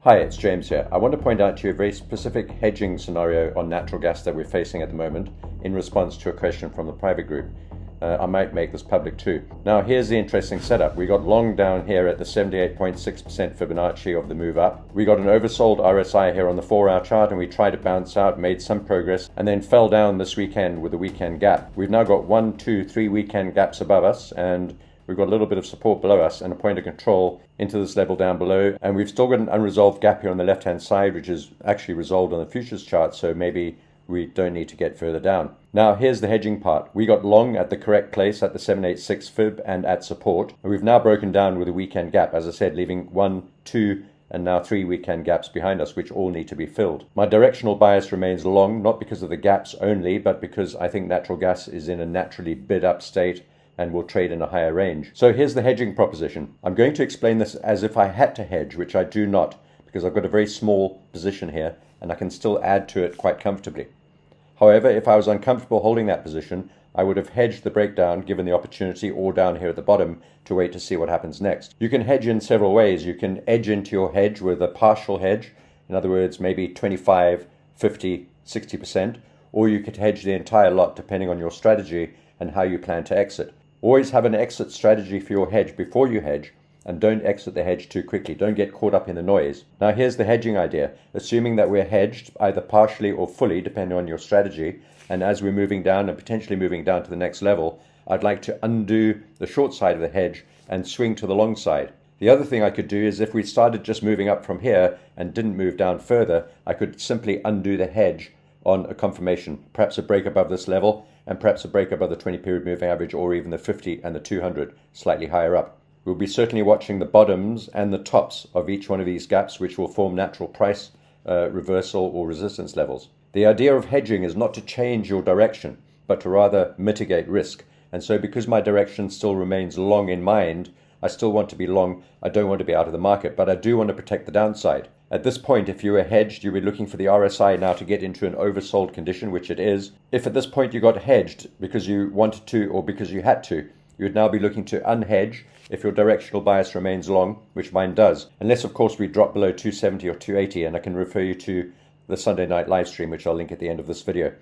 Hi, it's James here. I want to point out to you a very specific hedging scenario on natural gas that we're facing at the moment in response to a question from the private group. I might make this public too. Now, here's the interesting setup. We got long down here at the 78.6% Fibonacci of the move up. We got an oversold RSI here on the 4-hour chart, and we tried to bounce out, made some progress, and then fell down this weekend with a weekend gap. We've now got 1, 2, 3 weekend gaps above us, and we've got a little bit of support below us and a point of control into this level down below. And we've still got an unresolved gap here on the left-hand side, which is actually resolved on the futures chart, so maybe we don't need to get further down. Now, here's the hedging part. We got long at the correct place at the 786 fib and at support. And we've now broken down with a weekend gap, as I said, leaving 1, 2, and now 3 weekend gaps behind us, which all need to be filled. My directional bias remains long, not because of the gaps only, but because I think natural gas is in a naturally bid-up state and will trade in a higher range. So here's the hedging proposition. I'm going to explain this as if I had to hedge, which I do not, because I've got a very small position here and I can still add to it quite comfortably. However, if I was uncomfortable holding that position, I would have hedged the breakdown given the opportunity, or down here at the bottom to wait to see what happens next. You can hedge in several ways. You can edge into your hedge with a partial hedge, in other words, maybe 25, 50, 60%, or you could hedge the entire lot depending on your strategy and how you plan to exit. Always have an exit strategy for your hedge before you hedge, and don't exit the hedge too quickly. Don't get caught up in the noise. Now, here's the hedging idea. Assuming that we're hedged either partially or fully, depending on your strategy, and as we're moving down and potentially moving down to the next level, I'd like to undo the short side of the hedge and swing to the long side. The other thing I could do is if we started just moving up from here and didn't move down further, I could simply undo the hedge on a confirmation, perhaps a break above this level, and perhaps a break above the 20-period moving average, or even the 50 and the 200, slightly higher up. We'll be certainly watching the bottoms and the tops of each one of these gaps, which will form natural price reversal or resistance levels. The idea of hedging is not to change your direction, but to rather mitigate risk. And so because my direction still remains long in mind, I still want to be long. I don't want to be out of the market, but I do want to protect the downside. At this point, if you were hedged, you were looking for the RSI now to get into an oversold condition, which it is. If at this point you got hedged because you wanted to or because you had to, you would now be looking to unhedge if your directional bias remains long, which mine does. Unless, of course, we drop below 270 or 280, and I can refer you to the Sunday night live stream, which I'll link at the end of this video.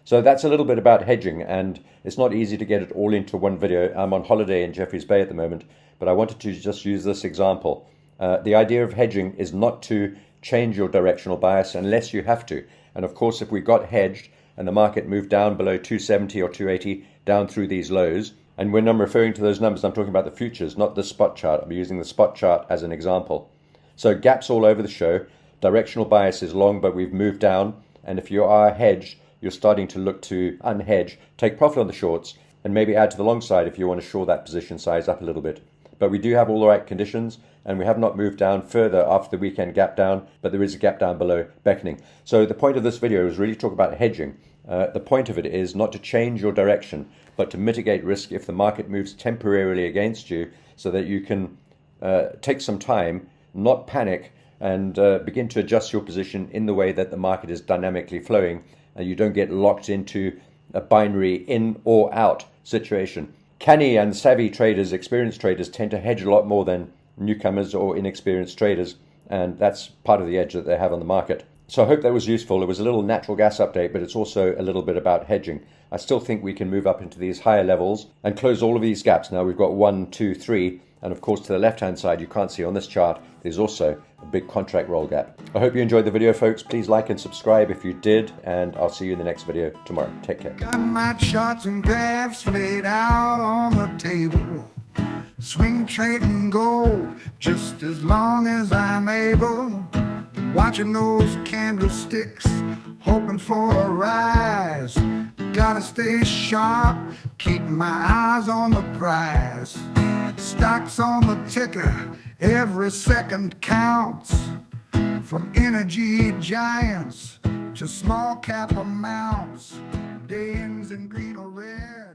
So that's a little bit about hedging, and it's not easy to get it all into one video. I'm on holiday in Jeffreys Bay at the moment, but I wanted to just use this example. The idea of hedging is not to change your directional bias unless you have to. And of course, if we got hedged and the market moved down below 270 or 280, down through these lows, and when I'm referring to those numbers, I'm talking about the futures, not the spot chart. I'm using the spot chart as an example. So gaps all over the show. Directional bias is long, but we've moved down. And if you are hedged, you're starting to look to unhedge, take profit on the shorts, and maybe add to the long side if you want to shore that position size up a little bit. But we do have all the right conditions, and we have not moved down further after the weekend gap down, but there is a gap down below beckoning. So the point of this video is really talk about hedging. The point of it is not to change your direction, but to mitigate risk if the market moves temporarily against you, so that you can take some time, not panic, and begin to adjust your position in the way that the market is dynamically flowing, and you don't get locked into a binary in or out situation. Canny and savvy traders, experienced traders, tend to hedge a lot more than newcomers or inexperienced traders, and that's part of the edge that they have on the market. So I hope that was useful. It was a little natural gas update, but it's also a little bit about hedging. I still think we can move up into these higher levels and close all of these gaps. Now we've got 1, 2, 3, and of course to the left-hand side, you can't see on this chart, there's also a big contract roll gap. I hope you enjoyed the video, folks. Please like and subscribe if you did, and I'll see you in the next video tomorrow. Take care. Got my charts and graphs laid out on the table. Swing trade and gold just as long as I'm able. Watching those candlesticks, hoping for a rise. Gotta stay sharp, keep my eyes on the prize. Stocks on the ticker, every second counts. From energy giants to small cap amounts. Day ins and green or red.